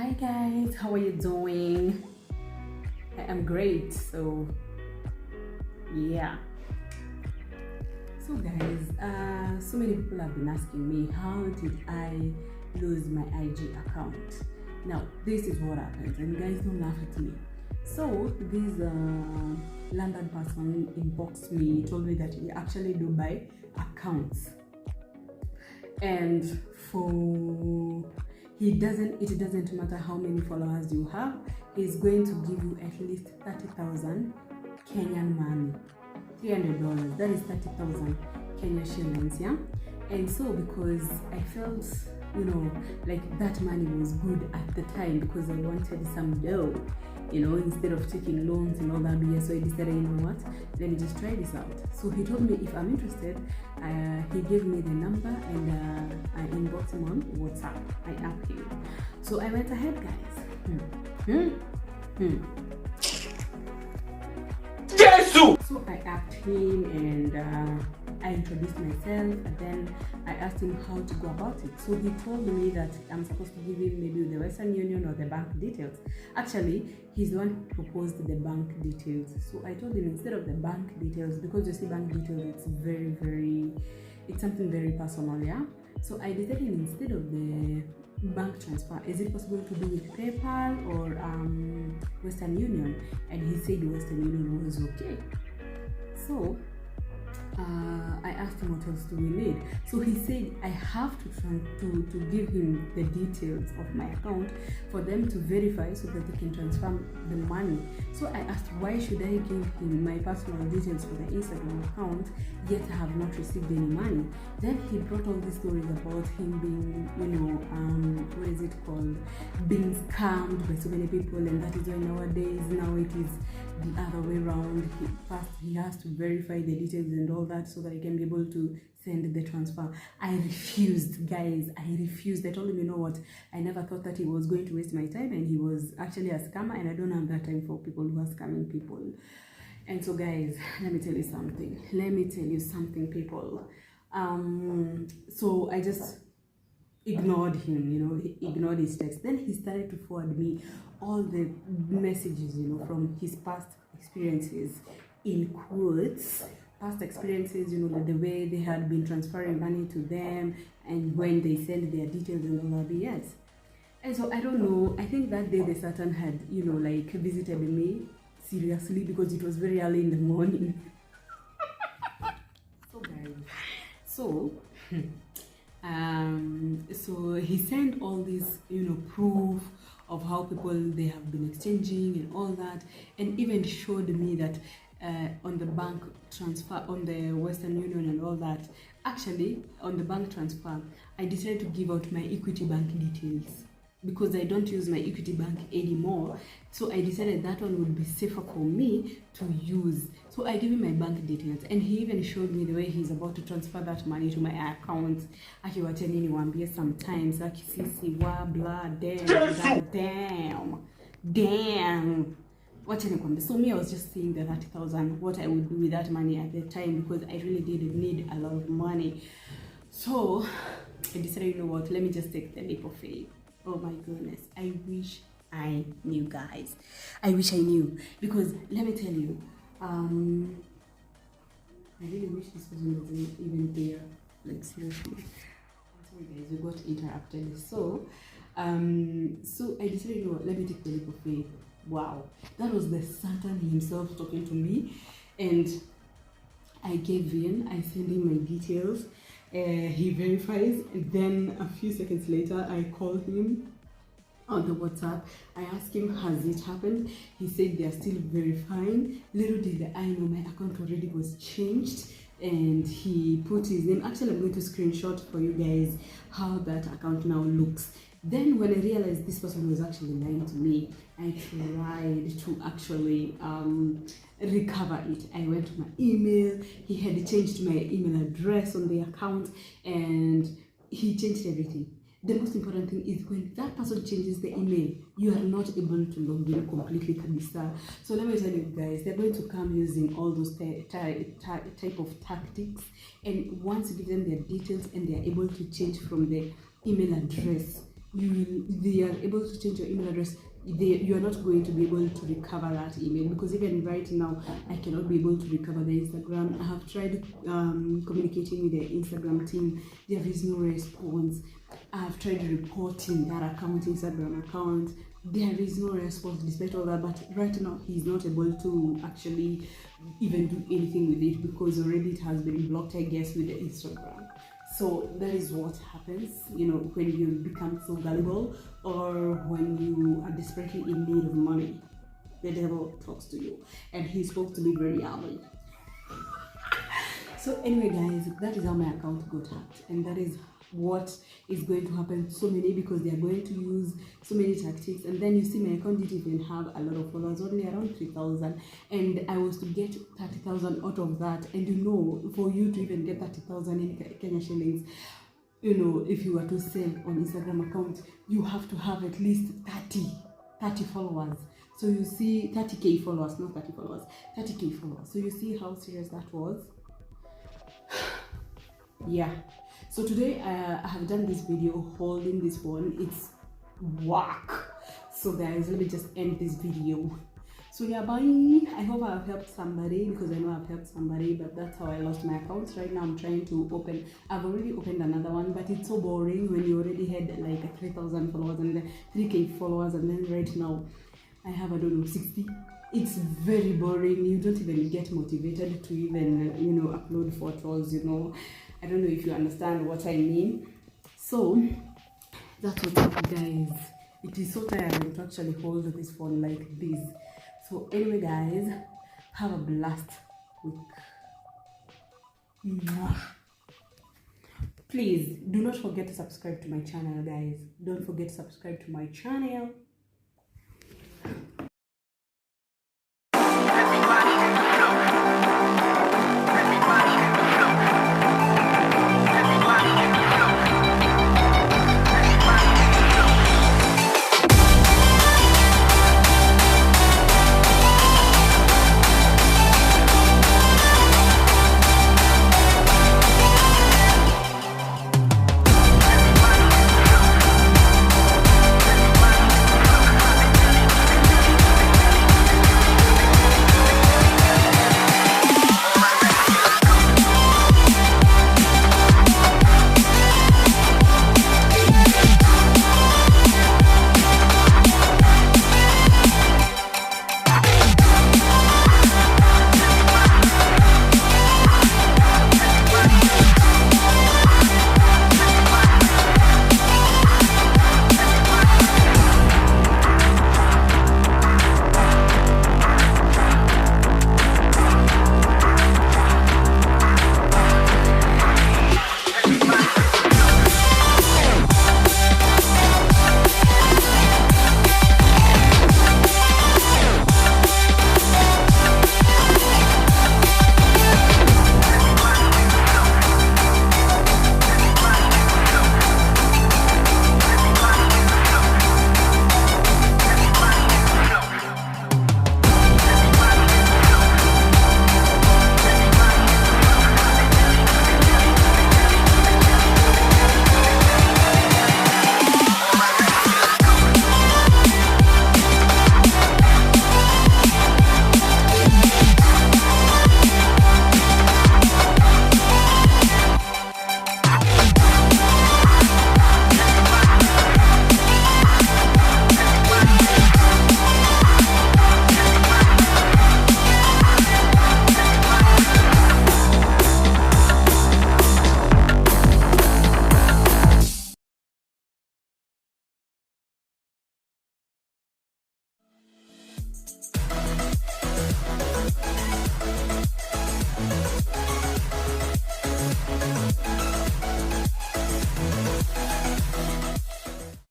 Hi guys, how are you doing? I am great. So yeah. So guys, so many people have been asking me, how did I lose my IG account? Now this is what happens, and guys, don't laugh at me. So this London person inboxed me, told me that he actually do buy accounts, and it doesn't matter how many followers you have, he's going to give you at least 30,000 Kenyan money, $300, that is 30,000 Kenya shillings, yeah. And so because I felt, like that money was good at the time, because I wanted some dough, instead of taking loans and all that. So I decided, you know what, let me just try this out. So he told me if I'm interested. He gave me the number, and I inboxed him on WhatsApp. I asked him. So I went ahead, guys. So I asked him, and I introduced myself, and then I asked him how to go about it. So he told me that I'm supposed to give him maybe the Western Union or the bank details. Actually, he's the one who proposed the bank details. So I told him instead of the bank details, because you see bank details, it's something very personal, yeah. So I decided instead of the bank transfer, is it possible to do with PayPal or Western Union? And he said Western Union was okay. So I asked him what else do we need. So he said I have to give him the details of my account for them to verify so that they can transfer the money. So I asked, why should I give him my personal details for the Instagram account, yet I have not received any money? Then he brought all these stories about him being, being scammed by so many people, and that is why nowadays now it is the other way around. He has to verify the details and all that so that he can be able to send the transfer. I refused, guys. I refused. I told him, you know what, I never thought that he was going to waste my time, and he was actually a scammer, and I don't have that time for people who are scamming people. And so guys, let me tell you something, people. So I just ignored him, he ignored his text. Then he started to forward me all the messages, from his past experiences, in quotes, past experiences, like the way they had been transferring money to them, and when they send their details and all that BS. And so I don't know, I think that day the Satan had, visited me seriously, because it was very early in the morning. So guys, so he sent all this, proof of how people they have been exchanging and all that, and even showed me that on the bank transfer, on the Western Union and all that. Actually, on the bank transfer, I decided to give out my Equity Bank details, because I don't use my Equity Bank anymore. So I decided that one would be safer for me to use. So I gave him my bank details, and he even showed me the way he's about to transfer that money to my account. Akiwacheni niwaambie sometimes, akisisi wa blah, damn. Wacha nikwambie. So me, I was just saying the 30,000, what I would do with that money at the time, because I really did need a lot of money. So I decided, you know what, let me just take the leap of faith. Oh my goodness, I wish I knew, guys. I wish I knew, because let me tell you, I really wish this person wasn't even there, like seriously. I'm sorry guys, we got interrupted. So I decided, you know what, let me take the leap of faith. Wow, that was the Satan himself talking to me, and I gave in. I sent him my details. He verifies, and then a few seconds later I call him on the WhatsApp. I asked him, has it happened? He said they are still verifying. Little did I know my account already was changed, and he put his name. Actually, I'm going to screenshot for you guys how that account now looks. Then when I realized this person was actually lying to me, I tried to actually recover it. I went to my email. He had changed my email address on the account, and he changed everything. The most important thing is when that person changes the email, you are not able to log in completely, kabisa. So let me tell you guys, they're going to come using all those type of tactics, and once you give them their details and they're able to change from the email address, they are able to change your email address, you are not going to be able to recover that email, because even right now I cannot be able to recover the Instagram. I have tried communicating with the Instagram team, there is no response. I have tried reporting that account, Instagram account, there is no response despite all that. But right now he's not able to actually even do anything with it, because already it has been blocked, I guess, with the Instagram. So that is what happens, when you become so gullible, or when you are desperately in need of money. The devil talks to you, and he spoke to me very early. So anyway, guys, that is how my account got hacked, and that is what is going to happen to so many, because they are going to use so many tactics. And then you see my account didn't even have a lot of followers, only around 3,000, and I was to get 30,000 out of that. And for you to even get 30,000 in Kenya shillings, if you were to sell on Instagram account, you have to have at least 30 followers. So you see, 30k followers, not 30 followers, 30k followers. So you see how serious that was. Yeah, so today I have done this video holding this phone. It's whack. So guys, let me just end this video. So yeah, bye. I hope I've helped somebody, because I know I've helped somebody. But that's how I lost my account. Right now I'm trying to open, I've already opened another one, but it's so boring when you already had like 3,000 followers and then 3k followers, and then right now I have, I don't know, 60. It's very boring. You don't even get motivated to even upload photos. I don't know if you understand what I mean. So that's what's up, guys. It is so tiring to actually hold this phone like this. So anyway, guys, have a blast week. Please do not forget to subscribe to my channel, guys. Don't forget to subscribe to my channel.